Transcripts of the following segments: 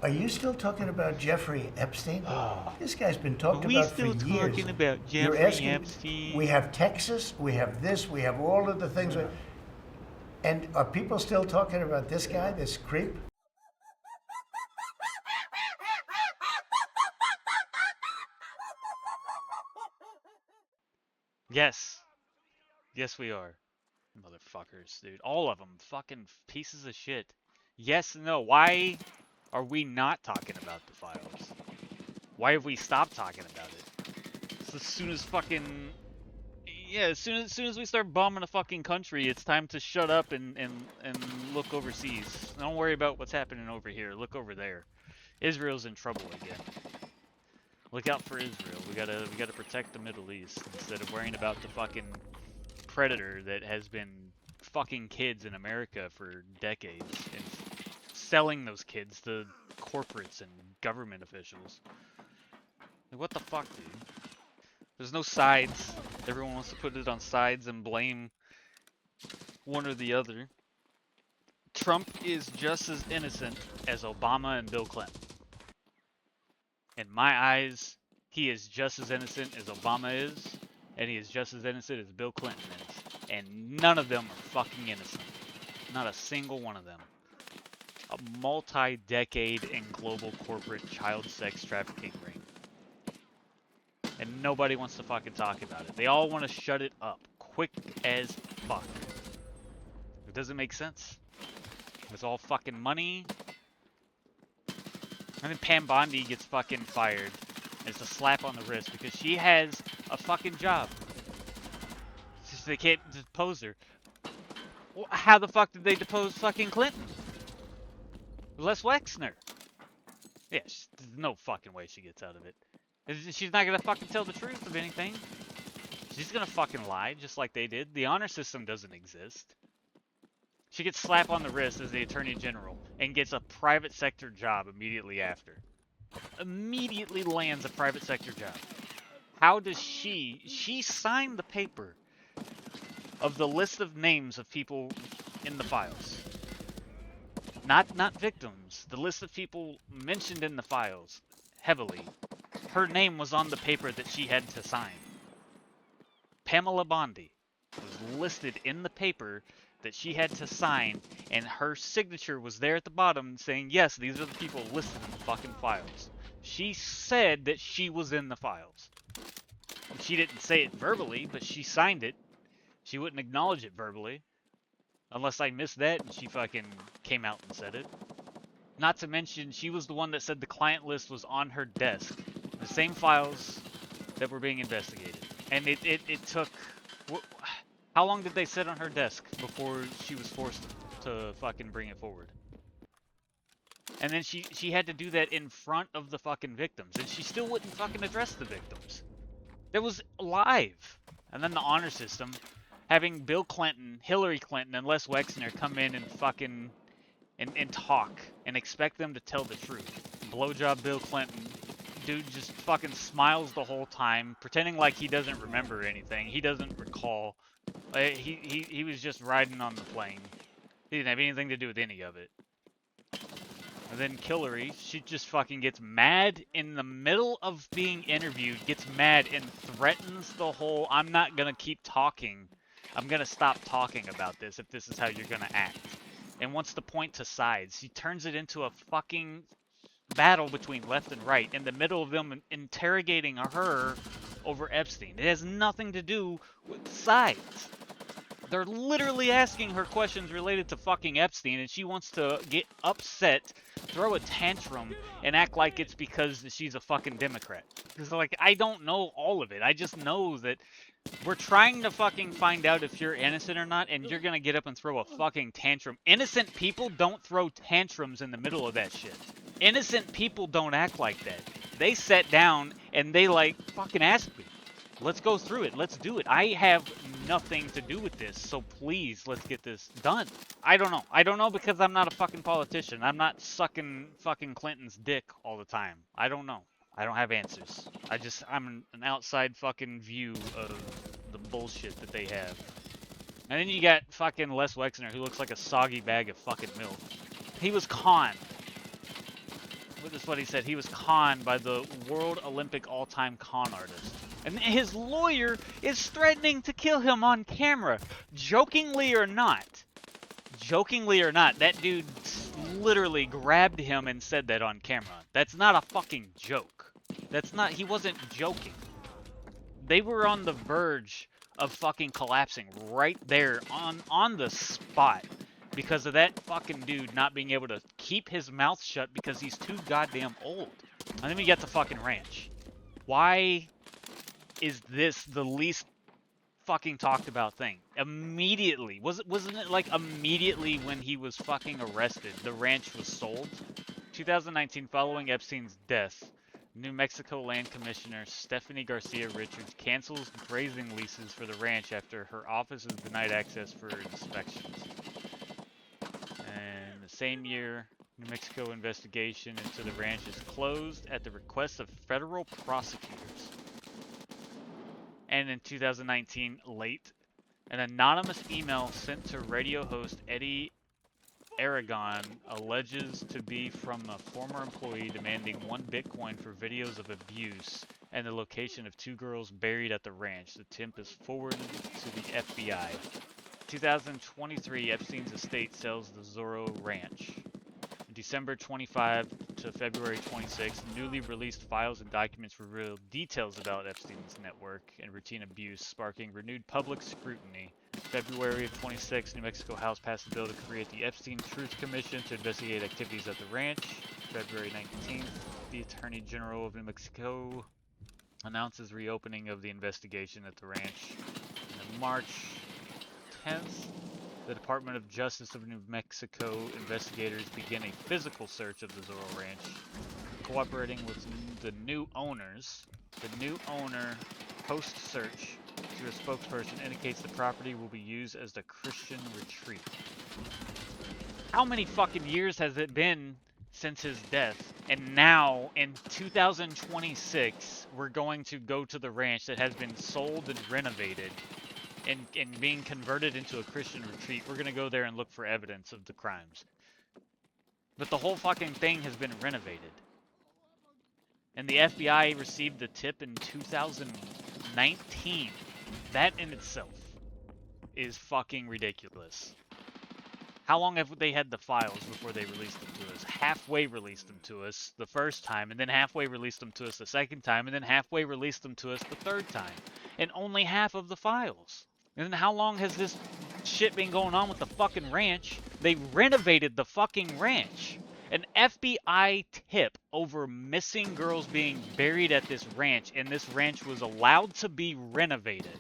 Are you still talking about Jeffrey Epstein? This guy's been Are talked we about for still years. talking about You're Jeffrey asking, we Epstein? have Texas, we have this, we have all of the things. And are people still talking about this guy, this creep? Yes. Yes, we are. Motherfuckers, dude. All of them. Fucking pieces of shit. Yes, no. Why are we not talking about the files? Why have we stopped talking about it? So as soon as fucking... Yeah, as soon as we start bombing a fucking country, it's time to shut up and look overseas. Don't worry about what's happening over here. Look over there. Israel's in trouble again. Look out for Israel. We gotta protect the Middle East instead of worrying about the fucking predator that has been fucking kids in America for decades and selling those kids to corporates and government officials. Like, what the fuck, dude? There's no sides. Everyone wants to put it on sides and blame one or the other. Trump is just as innocent as Obama and Bill Clinton. In my eyes, he is just as innocent as Obama is, and he is just as innocent as Bill Clinton is. And none of them are fucking innocent. Not a single one of them. A multi-decade and global corporate child sex trafficking ring. And nobody wants to fucking talk about it. They all want to shut it up. Quick as fuck. It doesn't make sense. It's all fucking money. And then Pam Bondi gets fucking fired. It's a slap on the wrist because she has a fucking job. It's just they can't depose her. Well, how the fuck did they depose fucking Clinton? Les Wexner. Yeah, there's no fucking way she gets out of it. She's not gonna fucking tell the truth of anything. She's gonna fucking lie just like they did. The honor system doesn't exist. She gets slapped on the wrist as the Attorney General and gets a private sector job immediately after. Immediately lands a private sector job. How does she signed the paper of the list of names of people in the files. Not victims. The list of people mentioned in the files heavily. Her name was on the paper that she had to sign. Pamela Bondi was listed in the paper that she had to sign, and her signature was there at the bottom saying, yes, these are the people listed in the fucking files. She said that she was in the files. She didn't say it verbally, but she signed it. She wouldn't acknowledge it verbally. Unless I missed that and she fucking came out and said it. Not to mention, she was the one that said the client list was on her desk. The same files that were being investigated. And it took... How long did they sit on her desk before she was forced to fucking bring it forward? And then she had to do that in front of the fucking victims. And she still wouldn't fucking address the victims. That was live. And then the honor system, having Bill Clinton, Hillary Clinton, and Les Wexner come in and fucking and talk and expect them to tell the truth. Blowjob Bill Clinton. Dude just fucking smiles the whole time, pretending like he doesn't remember anything. He doesn't recall. He was just riding on the plane. He didn't have anything to do with any of it. And then Hillary, she just fucking gets mad in the middle of being interviewed, gets mad and threatens the whole, I'm not gonna keep talking. I'm gonna stop talking about this if this is how you're gonna act. And wants to point to sides. She turns it into a fucking battle between left and right in the middle of them interrogating her over Epstein. It has nothing to do with sides. They're literally asking her questions related to fucking Epstein, and she wants to get upset, throw a tantrum, and act like it's because she's a fucking Democrat. Because, like, I don't know all of it. I just know that we're trying to fucking find out if you're innocent or not, and you're gonna get up and throw a fucking tantrum. Innocent people don't throw tantrums in the middle of that shit. Innocent people don't act like that. They sat down and they, like, fucking asked me. Let's go through it. Let's do it. I have nothing to do with this, so please, let's get this done. I don't know. I don't know because I'm not a fucking politician. I'm not sucking fucking Clinton's dick all the time. I don't know. I don't have answers. I'm an outside fucking view of the bullshit that they have. And then you got fucking Les Wexner, who looks like a soggy bag of fucking milk. He was conned. this is what he said. He was conned by the world Olympic all-time con artist. And his lawyer is threatening to kill him on camera. Jokingly or not, that dude literally grabbed him and said that on camera. That's not a fucking joke. He wasn't joking. They were on the verge of fucking collapsing right there on the spot because of that fucking dude not being able to keep his mouth shut because he's too goddamn old. And then we get to fucking ranch. Why is this the least fucking talked about thing? Immediately. Wasn't it like immediately when he was fucking arrested, the ranch was sold? 2019, following Epstein's death, New Mexico Land Commissioner Stephanie Garcia Richards cancels grazing leases for the ranch after her office is denied access for inspections. And the same year, New Mexico investigation into the ranch is closed at the request of federal prosecutors. And in 2019, late, an anonymous email sent to radio host Eddie Aragon alleges to be from a former employee demanding 1 Bitcoin for videos of abuse and the location of 2 girls buried at the ranch. The tip is forwarded to the FBI. 2023, Epstein's estate sells the Zorro Ranch. December 25 to February 26, newly released files and documents reveal details about Epstein's network and routine abuse, sparking renewed public scrutiny. February of 26, New Mexico House passed a bill to create the Epstein Truth Commission to investigate activities at the ranch. February 19th, the Attorney General of New Mexico announces reopening of the investigation at the ranch. And March 10th, the Department of Justice of New Mexico investigators begin a physical search of the Zorro Ranch, cooperating with the new owners. The new owner post-search through a spokesperson indicates the property will be used as the Christian retreat. How many fucking years has it been since his death? And now, in 2026, we're going to go to the ranch that has been sold and renovated and being converted into a Christian retreat. We're going to go there and look for evidence of the crimes. But the whole fucking thing has been renovated. And the FBI received the tip in 2019. That in itself is fucking ridiculous. How long have they had the files before they released them to us? Halfway released them to us the first time, and then halfway released them to us the second time, and then halfway released them to us the third time. And only half of the files. And then how long has this shit been going on with the fucking ranch? They renovated the fucking ranch. An FBI tip over missing girls being buried at this ranch, and this ranch was allowed to be renovated.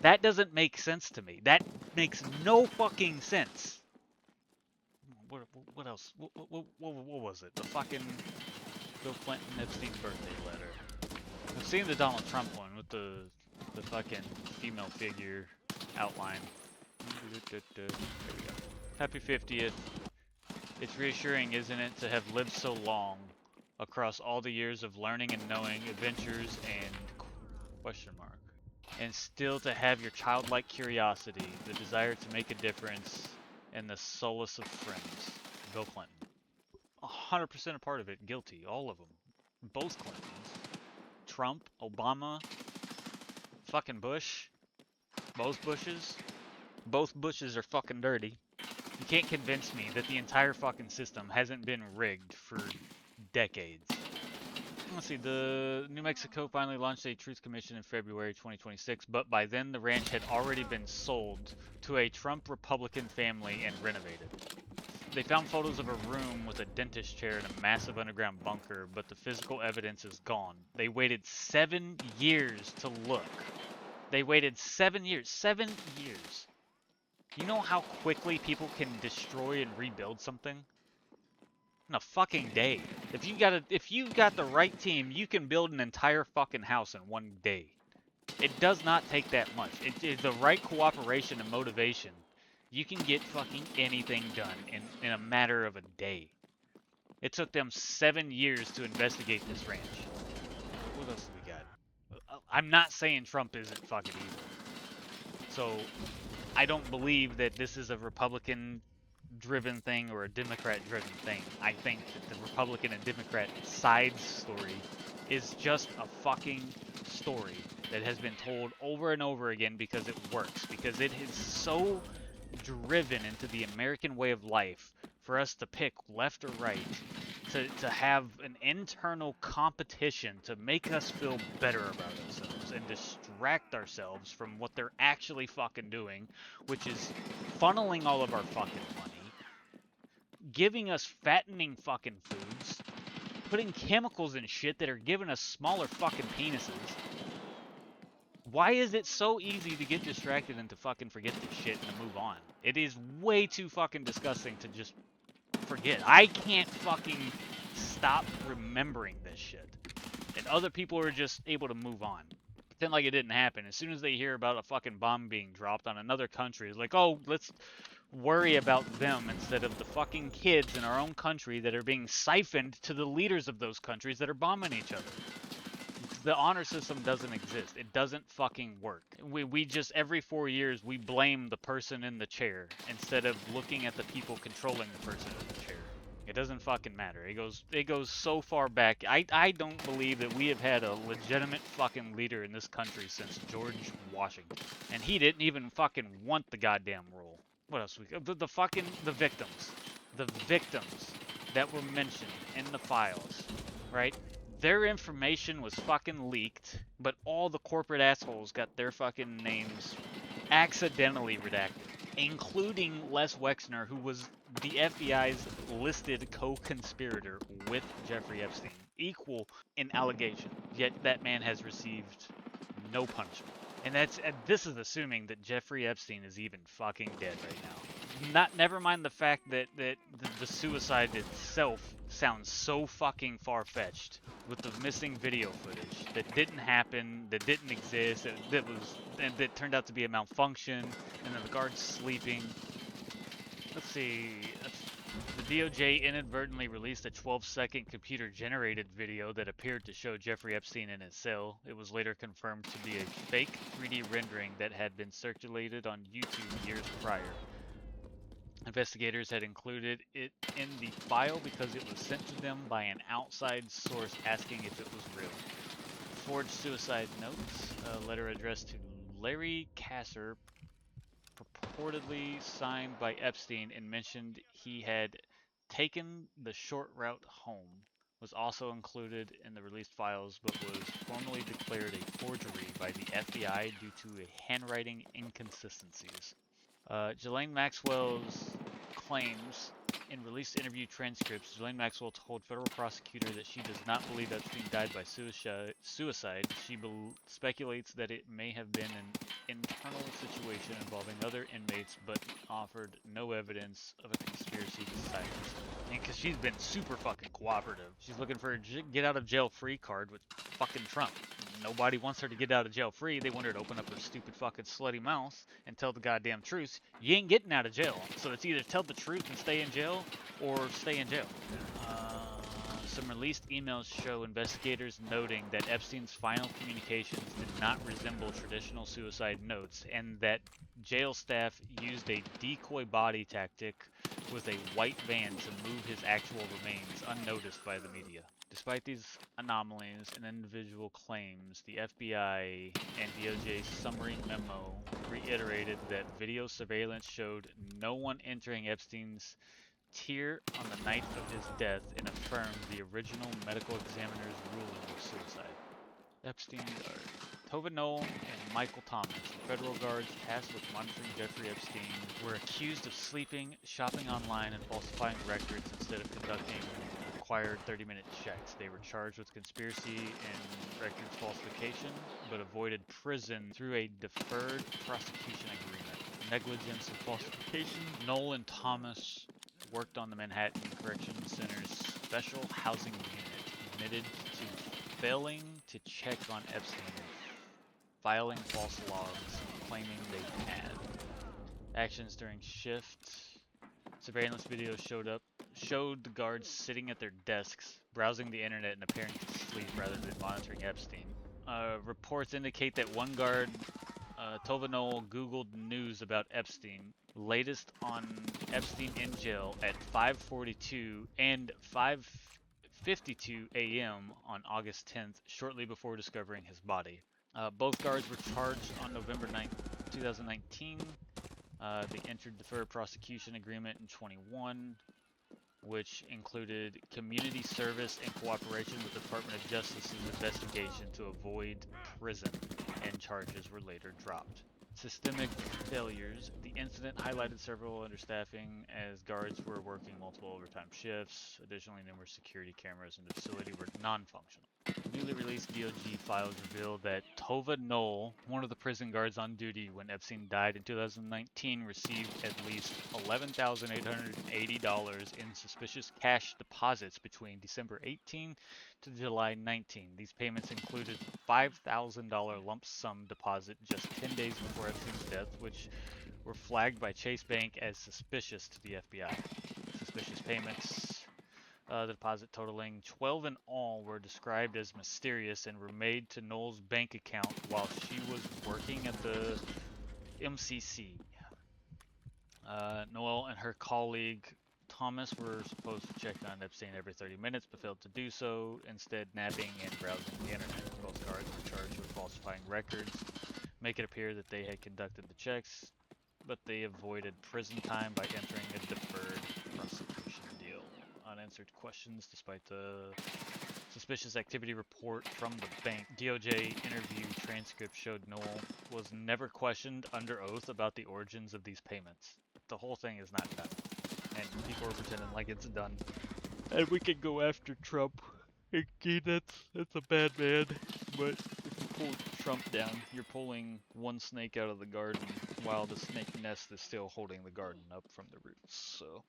That doesn't make sense to me. That makes no fucking sense. What else? What was it? The fucking Bill Clinton Epstein birthday letter. I've seen the Donald Trump one with the fucking female figure outline. There we go. Happy 50th. It's reassuring, isn't it, to have lived so long across all the years of learning and knowing, adventures and question mark, and still to have your childlike curiosity, the desire to make a difference, and the solace of friends. Bill Clinton. 100% a part of it. Guilty. All of them. Both Clintons. Trump, Obama, fucking Bush. Both Bushes. Both Bushes are fucking dirty. You can't convince me that the entire fucking system hasn't been rigged for decades. Let's see, the New Mexico finally launched a Truth Commission in February 2026, but by then the ranch had already been sold to a Trump Republican family and renovated. They found photos of a room with a dentist chair and a massive underground bunker, but the physical evidence is gone. They waited 7 years to look. They waited 7 years. 7 years. You know how quickly people can destroy and rebuild something? In a fucking day. If you got the right team, you can build an entire fucking house in 1 day. It does not take that much. It's the right cooperation and motivation. You can get fucking anything done in a matter of a day. It took them 7 years to investigate this ranch. What else do we got? I'm not saying Trump isn't fucking evil. So, I don't believe that this is a Republican driven thing or a Democrat driven thing. I think that the Republican and Democrat side story is just a fucking story that has been told over and over again because it works, because it is so driven into the American way of life for us to pick left or right, to have an internal competition to make us feel better about ourselves and distract ourselves from what they're actually fucking doing, which is funneling all of our fucking money, giving us fattening fucking foods, putting chemicals in shit that are giving us smaller fucking penises. Why is it so easy to get distracted and to fucking forget this shit and to move on? It is way too fucking disgusting to just forget. I can't fucking stop remembering this shit. And other people are just able to move on. Pretend like it didn't happen. As soon as they hear about a fucking bomb being dropped on another country, it's like, oh, let's worry about them instead of the fucking kids in our own country that are being siphoned to the leaders of those countries that are bombing each other. The honor system doesn't exist. It doesn't fucking work. We just, every 4 years, we blame the person in the chair instead of looking at the people controlling the person in the chair. It doesn't fucking matter. It goes so far back. I don't believe that we have had a legitimate fucking leader in this country since George Washington. And he didn't even fucking want the goddamn rule. What else we got? The victims. The victims that were mentioned in the files, right? Their information was fucking leaked, but all the corporate assholes got their fucking names accidentally redacted, including Les Wexner, who was the FBI's listed co-conspirator with Jeffrey Epstein, equal in allegation, yet that man has received no punishment. And this is assuming that Jeffrey Epstein is even fucking dead right now. Never mind the fact that the suicide itself sounds so fucking far-fetched with the missing video footage that didn't happen, that didn't exist, that turned out to be a malfunction, and then the guard's sleeping. Let's see. The DOJ inadvertently released a 12-second computer-generated video that appeared to show Jeffrey Epstein in his cell. It was later confirmed to be a fake 3D rendering that had been circulated on YouTube years prior. Investigators had included it in the file because it was sent to them by an outside source asking if it was real. Forged suicide notes, a letter addressed to Larry Kasser, purportedly signed by Epstein and mentioned he had taken the short route home, was also included in the released files but was formally declared a forgery by the FBI due to handwriting inconsistencies. Ghislaine Maxwell's claims in released interview transcripts, Ghislaine Maxwell told federal prosecutor that she does not believe Epstein died by suicide. She speculates that it may have been an internal situation involving other inmates, but offered no evidence of a conspiracy to silence him. And because she's been super fucking cooperative. She's looking for a get out of jail free card with fucking Trump. Nobody wants her to get out of jail free. They want her to open up her stupid fucking slutty mouth and tell the goddamn truth. You ain't getting out of jail. So it's either tell the truth and stay in jail or stay in jail. Some released emails show investigators noting that Epstein's final communications did not resemble traditional suicide notes and that jail staff used a decoy body tactic with a white van to move his actual remains unnoticed by the media. Despite these anomalies and individual claims, the FBI and DOJ's summary memo reiterated that video surveillance showed no one entering Epstein's tier on the night of his death and affirmed the original medical examiner's ruling of suicide. Epstein guard. Tova Knoll and Michael Thomas, the federal guards tasked with monitoring Jeffrey Epstein, were accused of sleeping, shopping online, and falsifying records instead of conducting required 30-minute checks. They were charged with conspiracy and records falsification, but avoided prison through a deferred prosecution agreement. Negligence and falsification. Knoll and Thomas worked on the Manhattan Correctional Center's special housing unit, admitted to failing to check on Epstein and filing false logs, claiming they had. Actions during shift. Surveillance video showed the guards sitting at their desks, browsing the internet and appearing to sleep rather than monitoring Epstein. Reports indicate that one guard, Tova Knoll, Googled news about Epstein, Latest on Epstein in jail at 5:42 and 5:52 a.m. on August 10th, shortly before discovering his body. Both guards were charged on November 9th, 2019. They entered the fair prosecution agreement in 21, which included community service and cooperation with the Department of Justice's investigation to avoid prison, and charges were later dropped. Systemic failures. The incident highlighted several understaffing as guards were working multiple overtime shifts. Additionally, numerous security cameras in the facility were non-functional. Newly released DOJ files reveal that Tova Knoll, one of the prison guards on duty when Epstein died in 2019, received at least $11,880 in suspicious cash deposits between December 18 to July 19. These payments included $5,000 lump sum deposit just 10 days before Epstein's death, which were flagged by Chase Bank as suspicious to the FBI. Suspicious payments. The deposit totaling 12 in all were described as mysterious and were made to Knoll's bank account while she was working at the MCC. Noel and her colleague Thomas were supposed to check on Epstein every 30 minutes but failed to do so, instead napping and browsing the internet. Both guards were charged with falsifying records, make it appear that they had conducted the checks, but they avoided prison time by entering a deferred prosecution deal. Unanswered questions despite the suspicious activity report from the bank. DOJ interview transcript showed Noel was never questioned under oath about the origins of these payments. The whole thing is not done, and people are pretending like it's done. And we could go after Trump. Okay, that's a bad man, but if you pull Trump down, you're pulling one snake out of the garden while the snake nest is still holding the garden up from the roots. So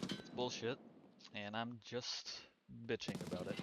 it's bullshit, and I'm just bitching about it.